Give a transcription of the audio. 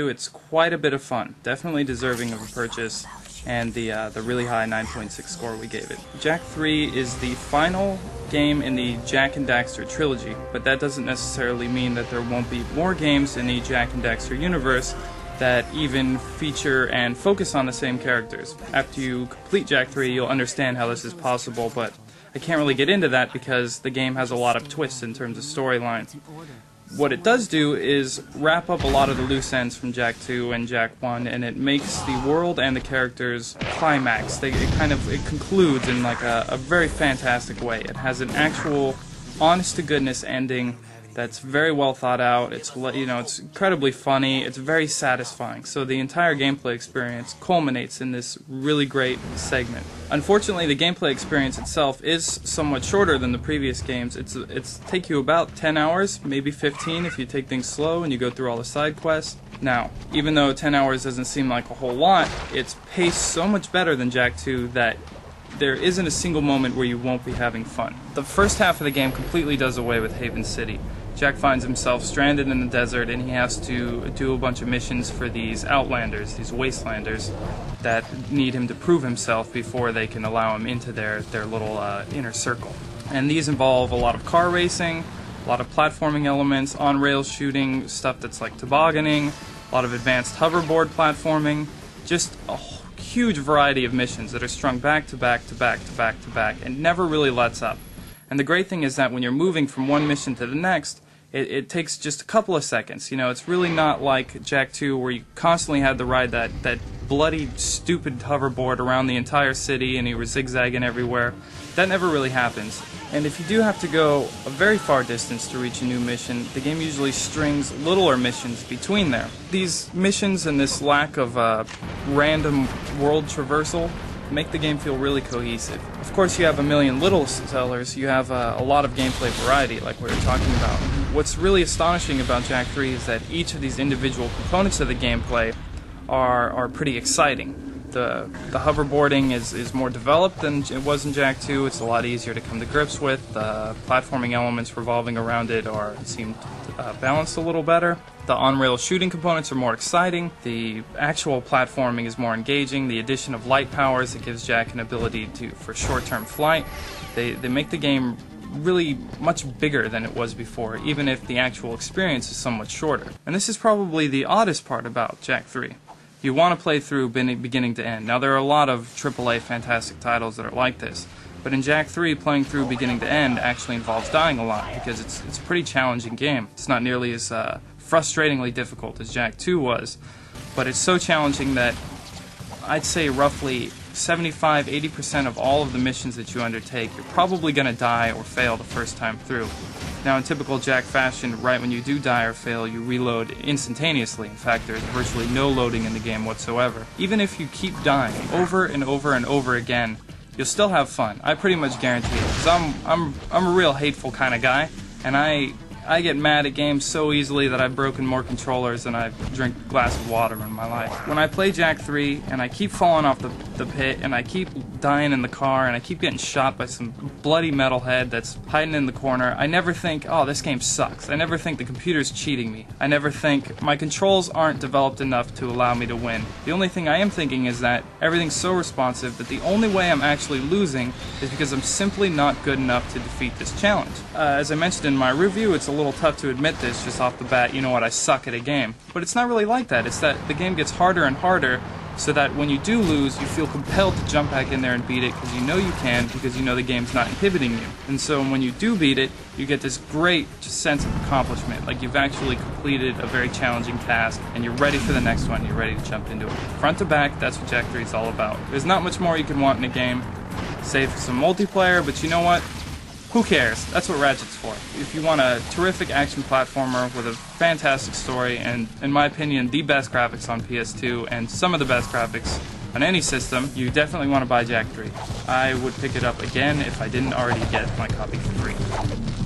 It's quite a bit of fun, definitely deserving of a purchase, and the really high 9.6 score we gave it. Jak 3 is the final game in the Jak and Daxter Trilogy, but that doesn't necessarily mean that there won't be more games in the Jak and Daxter universe that even feature and focus on the same characters. After you complete Jak 3, you'll understand how this is possible, but I can't really get into that because the game has a lot of twists in terms of storyline. What it does do is wrap up a lot of the loose ends from Jak 2 and Jak 1, and it makes the world and the characters climax. It concludes in like a very fantastic way. It has an actual honest-to-goodness ending that's very well thought out. It's it's incredibly funny. It's very satisfying. So the entire gameplay experience culminates in this really great segment. Unfortunately, the gameplay experience itself is somewhat shorter than the previous games. It's take you about 10 hours, maybe 15 if you take things slow and you go through all the side quests. Now, even though 10 hours doesn't seem like a whole lot, it's paced so much better than Jak 2 that there isn't a single moment where you won't be having fun. The first half of the game completely does away with Haven City. Jak finds himself stranded in the desert, and he has to do a bunch of missions for these Outlanders, these Wastelanders, that need him to prove himself before they can allow him into their little inner circle. And these involve a lot of car racing, a lot of platforming elements, on-rail shooting, stuff that's like tobogganing, a lot of advanced hoverboard platforming, just a huge variety of missions that are strung back to back to back to back to back and never really lets up. And the great thing is that when you're moving from one mission to the next, it takes just a couple of seconds. It's really not like Jak 2 where you constantly had to ride that bloody, stupid hoverboard around the entire city and you were zigzagging everywhere. That never really happens. And if you do have to go a very far distance to reach a new mission, the game usually strings littler missions between there. These missions and this lack of random world traversal make the game feel really cohesive. Of course, you have a million little sellers, you have a lot of gameplay variety, like we were talking about. What's really astonishing about Jak 3 is that each of these individual components of the gameplay are pretty exciting. The hoverboarding is more developed than it was in Jak 2. It's a lot easier to come to grips with. The platforming elements revolving around it seem balanced a little better. The on-rail shooting components are more exciting. The actual platforming is more engaging. The addition of light powers that gives Jak an ability for short-term flight. They make the game really much bigger than it was before, even if the actual experience is somewhat shorter. And this is probably the oddest part about Jak 3. You want to play through beginning to end. Now, there are a lot of AAA fantastic titles that are like this, but in Jak 3, playing through beginning to end actually involves dying a lot because it's a pretty challenging game. It's not nearly as frustratingly difficult as Jak 2 was, but it's so challenging that I'd say roughly 75–80% of all of the missions that you undertake, you're probably going to die or fail the first time through. Now, in typical Jak fashion, right when you do die or fail, you reload instantaneously. In fact, there's virtually no loading in the game whatsoever. Even if you keep dying over and over and over again, you'll still have fun. I pretty much guarantee it, because I'm a real hateful kind of guy, and I get mad at games so easily that I've broken more controllers than I've drank a glass of water in my life. When I play Jak 3 and I keep falling off the pit and I keep dying in the car and I keep getting shot by some bloody metalhead that's hiding in the corner, I never think, oh, this game sucks. I never think the computer's cheating me. I never think my controls aren't developed enough to allow me to win. The only thing I am thinking is that everything's so responsive that the only way I'm actually losing is because I'm simply not good enough to defeat this challenge. As I mentioned in my review, it's a little tough to admit this just off the bat, I suck at a game. But it's not really like that. It's that the game gets harder and harder so that when you do lose, you feel compelled to jump back in there and beat it because you know you can, because you know the game's not inhibiting you. And so when you do beat it, you get this great sense of accomplishment, like you've actually completed a very challenging task and you're ready for the next one, you're ready to jump into it. Front to back, that's what Jak 3 is all about. There's not much more you can want in a game, save for some multiplayer, but you know what? Who cares? That's what Ratchet's for. If you want a terrific action platformer with a fantastic story and, in my opinion, the best graphics on PS2 and some of the best graphics on any system, you definitely want to buy Jak 3. I would pick it up again if I didn't already get my copy for free.